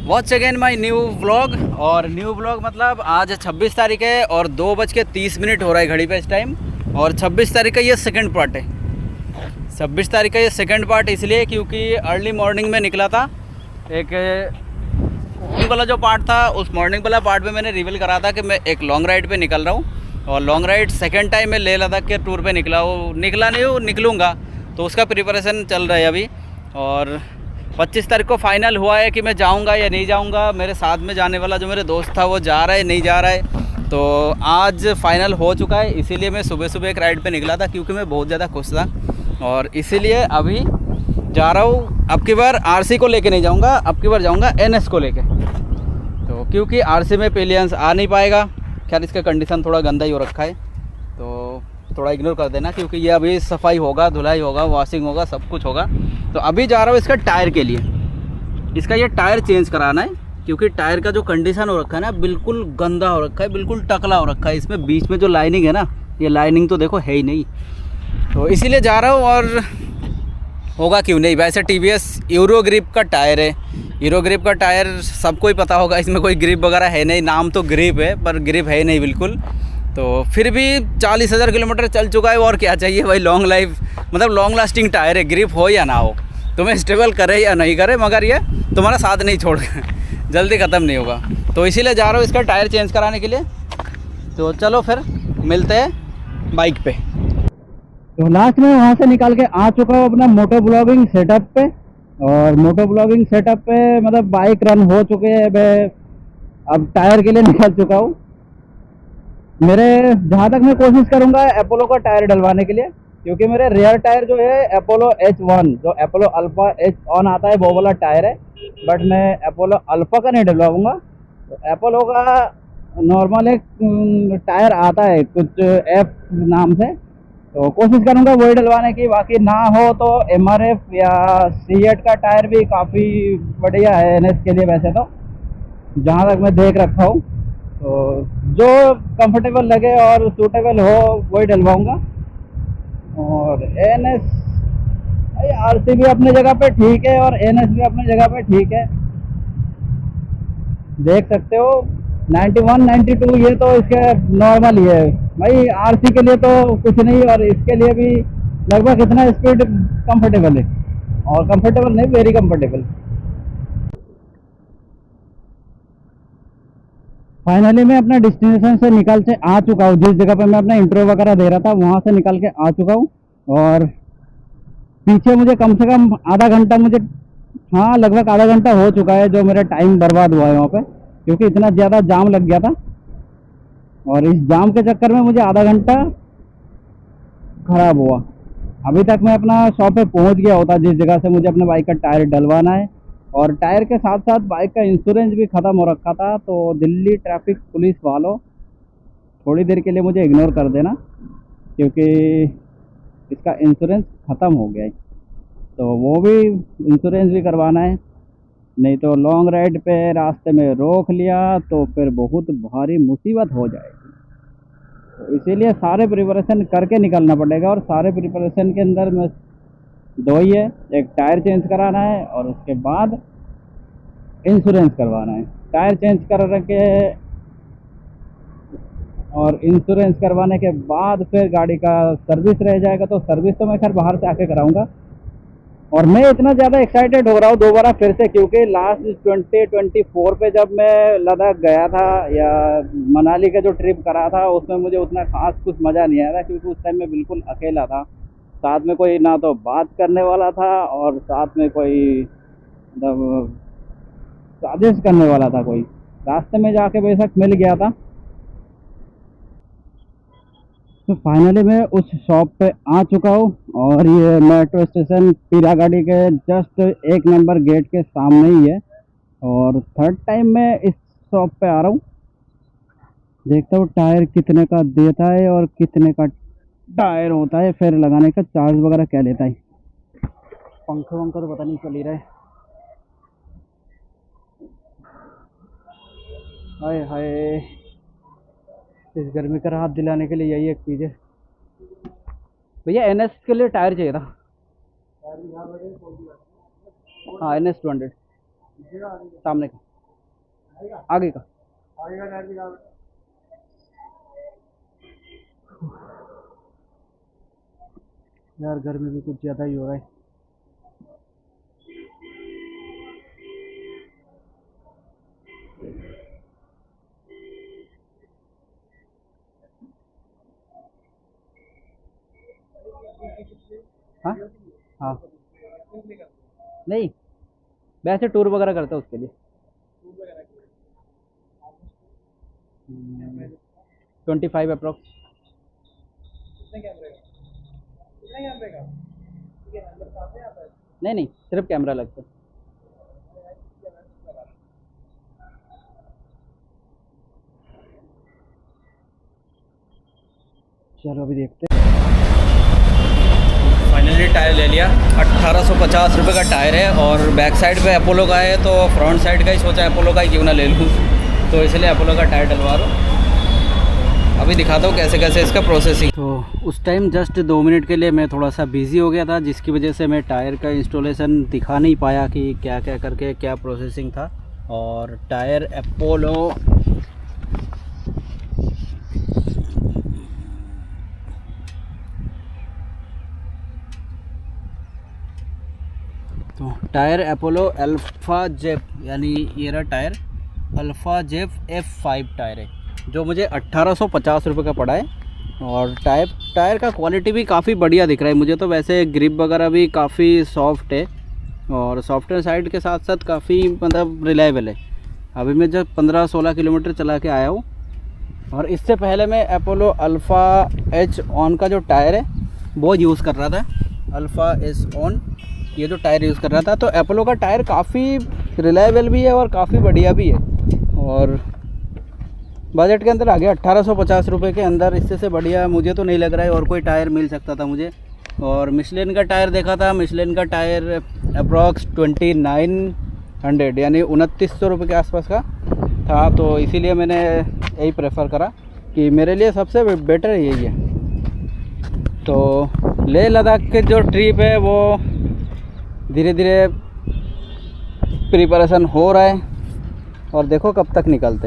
Watch again my new vlog. और new vlog मतलब आज 26 तारीख है और 2:30 हो रहा है घड़ी पे इस टाइम। और 26 तारीख का ये सेकंड पार्ट है। 26 तारीख का ये सेकंड पार्ट इसलिए क्योंकि अर्ली मॉर्निंग में निकला था। एक मॉर्निंग वाला जो पार्ट था उस मॉर्निंग वाला पार्ट में मैंने रिवील करा था कि मैं एक लॉन्ग राइड पे निकल रहा हूँ। और लॉन्ग राइड सेकंड टाइम मैं लेह लद्दाख के टूर पे निकला नहीं हूँ, निकलूँगा। तो उसका प्रिपरेशन चल रहा है अभी। और 25 तारीख को फाइनल हुआ है कि मैं जाऊंगा या नहीं जाऊंगा। मेरे साथ में जाने वाला जो मेरे दोस्त था वो जा रहा है नहीं जा रहा है। तो आज फाइनल हो चुका है, इसीलिए मैं सुबह सुबह एक राइड पे निकला था क्योंकि मैं बहुत ज़्यादा खुश था। और इसीलिए अभी जा रहा हूँ। अब की बार आरसी को लेके नहीं जाऊँगा, अब की बार जाऊँगा एनएस को लेके। तो क्योंकि आरसी में पेलियंस आ नहीं पाएगा। खैर इसका कंडीशन थोड़ा गंदा ही हो रखा है तो थोड़ा इग्नोर कर देना, क्योंकि ये अभी सफाई होगा, धुलाई होगा, वॉशिंग होगा, सब कुछ होगा। तो अभी जा रहा हूँ इसका टायर के लिए। इसका ये टायर चेंज कराना है क्योंकि टायर का जो कंडीशन हो रखा है ना बिल्कुल गंदा हो रखा है, बिल्कुल टकला हो रखा है। इसमें बीच में जो लाइनिंग है ना, ये लाइनिंग तो देखो है ही नहीं। तो इसीलिए जा रहा हूँ। और होगा क्यों नहीं, वैसे टीवीएस यूरो ग्रिप का टायर है। यूरो ग्रिप का टायर सबको ही पता होगा, इसमें कोई ग्रिप वगैरह है नहीं। नाम तो ग्रिप है पर ग्रिप है नहीं बिल्कुल। तो फिर भी 40,000 किलोमीटर चल चुका है और क्या चाहिए भाई। लॉन्ग लाइफ मतलब लॉन्ग लास्टिंग टायर है, ग्रिप हो या ना हो, तुम्हें स्टेबल करे या नहीं करे, मगर ये तुम्हारा साथ नहीं छोड़ जल्दी ख़त्म नहीं होगा। तो इसीलिए जा रहा हूँ इसका टायर चेंज कराने के लिए। तो चलो फिर मिलते हैं बाइक पे। तो लास्ट में वहाँ से निकाल के आ चुका हूँ अपना मोटो ब्लॉगिंग सेटअप पे। और मोटो ब्लॉगिंग सेटअप पे मतलब बाइक रन हो चुके हैं। मैं अब टायर के लिए निकल चुका हूँ। मेरे जहाँ तक मैं कोशिश करूँगा अपोलो का टायर डलवाने के लिए, क्योंकि मेरे रेयर टायर जो है अपोलो H1 जो अपोलो अल्फा H ऑन आता है वो वाला टायर है। बट मैं अपोलो अल्फा का नहीं डलवाऊँगा। तो अपोलो का नॉर्मल एक टायर आता है कुछ F नाम से, तो कोशिश करूँगा वही डलवाने की। बाकी ना हो तो MRF या C8 का टायर भी काफ़ी बढ़िया है NS के लिए वैसे तो, जहाँ तक मैं देख रखा हूँ। तो जो कंफर्टेबल लगे और सूटेबल हो वही डलवाऊँगा। और NS RC भी अपनी जगह पे ठीक है और NS भी अपनी जगह पे ठीक है। देख सकते हो 91 92 ये तो इसके नॉर्मल ही है भाई। RC के लिए तो कुछ नहीं, और इसके लिए भी लगभग इतना स्पीड कंफर्टेबल है। और कंफर्टेबल नहीं, वेरी कंफर्टेबल। फाइनली मैं अपना डेस्टिनेशन से निकल के आ चुका हूँ। जिस जगह पे मैं अपना इंटरव्यू वगैरह दे रहा था वहाँ से निकल के आ चुका हूँ। और पीछे मुझे कम से कम आधा घंटा, मुझे हाँ लगभग आधा घंटा हो चुका है जो मेरा टाइम बर्बाद हुआ है वहाँ पे, क्योंकि इतना ज़्यादा जाम लग गया था। और इस जाम के चक्कर में मुझे आधा घंटा खराब हुआ। अभी तक मैं अपना शॉप पे पहुँच गया होता जिस जगह से मुझे अपने बाइक का टायर डलवाना है। और टायर के साथ साथ बाइक का इंश्योरेंस भी ख़त्म हो रखा था। तो दिल्ली ट्रैफिक पुलिस वालों थोड़ी देर के लिए मुझे इग्नोर कर देना, क्योंकि इसका इंश्योरेंस ख़त्म हो गया है। तो वो भी इंश्योरेंस भी करवाना है, नहीं तो लॉन्ग राइड पे रास्ते में रोक लिया तो फिर बहुत भारी मुसीबत हो जाएगी। तो इसीलिए सारे प्रिपरेशन करके निकलना पड़ेगा। और सारे प्रिपरेशन के अंदर में दो ही है, एक टायर चेंज कराना है और उसके बाद इंश्योरेंस करवाना है। टायर चेंज कर के और इंश्योरेंस करवाने के बाद फिर गाड़ी का सर्विस रह जाएगा। तो सर्विस तो मैं खैर बाहर से आके कराऊंगा। और मैं इतना ज़्यादा एक्साइटेड हो रहा हूँ दोबारा फिर से, क्योंकि लास्ट 2024 पे जब मैं लद्दाख गया था या मनाली का जो ट्रिप करा था उसमें मुझे उतना खास कुछ मज़ा नहीं आया था, क्योंकि उस टाइम मैं बिल्कुल अकेला था। साथ में कोई ना तो बात करने वाला था और साथ में कोई मतलब साजिश करने वाला था कोई। रास्ते में जाके बेशक मिल गया था। तो फाइनली मैं उस शॉप पे आ चुका हूँ। और ये मेट्रो स्टेशन पीरागाड़ी के जस्ट 1 नंबर गेट के सामने ही है। और थर्ड टाइम मैं इस शॉप पे आ रहा हूँ। देखता हूँ टायर कितने का देता है और कितने का टायर होता है, फिर लगाने का चार्ज वगैरह क्या लेता है। पंखा वंखा तो पता नहीं चल ही रहा है। हाय हाय, इस गर्मी का राहत दिलाने के लिए यही एक चीज़ है। भैया NS के लिए टायर चाहिए था। हाँ NS 200 सामने का। आगे का यार गर्मी भी कुछ ज़्यादा ही हो रहा है। हाँ हाँ, नहीं वैसे टूर वगैरह करते हैं उसके लिए 25 अप्रोक्स। नहीं नहीं, सिर्फ कैमरा लगता है। चलो अभी देखते हैं। फाइनली टायर ले लिया। 1850 रुपये का टायर है और बैक साइड पे अपोलो का है, तो फ्रंट साइड का ही सोचा अपोलो का ही क्यों ना ले लूँ, तो इसलिए अपोलो का टायर डलवा रहा हूँ। अभी दिखाता हूँ कैसे कैसे इसका प्रोसेसिंग। तो उस टाइम जस्ट 2 मिनट के लिए मैं थोड़ा सा बिज़ी हो गया था, जिसकी वजह से मैं टायर का इंस्टॉलेशन दिखा नहीं पाया कि क्या क्या करके क्या प्रोसेसिंग था। और टायर अपोलो तो टायर अपोलो अल्फ़ा जेप, यानी ये रहा टायर अल्फ़ा जेप F5 टायर है, जो मुझे 1850 रुपये का पड़ा है। और टायर का क्वालिटी भी काफ़ी बढ़िया दिख रहा है मुझे, तो वैसे ग्रिप वगैरह भी काफ़ी सॉफ्ट है और सॉफ्टवेयर साइड के साथ साथ काफ़ी मतलब रिलायबल है। अभी मैं जब 15-16 किलोमीटर चला के आया हूँ। और इससे पहले मैं अपोलो अल्फ़ा एच ऑन का जो टायर है वो यूज़ कर रहा था, अल्फ़ा एस ऑन, ये जो टायर यूज़ कर रहा था। तो अपोलो का टायर काफ़ी रिलायबल भी है और काफ़ी बढ़िया भी है। और बजट के अंदर आ गया 1850 रुपये के अंदर, इससे से बढ़िया मुझे तो नहीं लग रहा है और कोई टायर मिल सकता था मुझे। और मिशेलिन का टायर देखा था, मिशेलिन का टायर अप्रॉक्स 2900 यानी 2900 रुपये के आसपास का था, तो इसीलिए मैंने यही प्रेफर करा कि मेरे लिए सबसे बेटर यही है। तो लेह लद्दाख के जो ट्रिप है वो धीरे धीरे प्रिपरेशन हो रहा है और देखो कब तक निकलते हैं।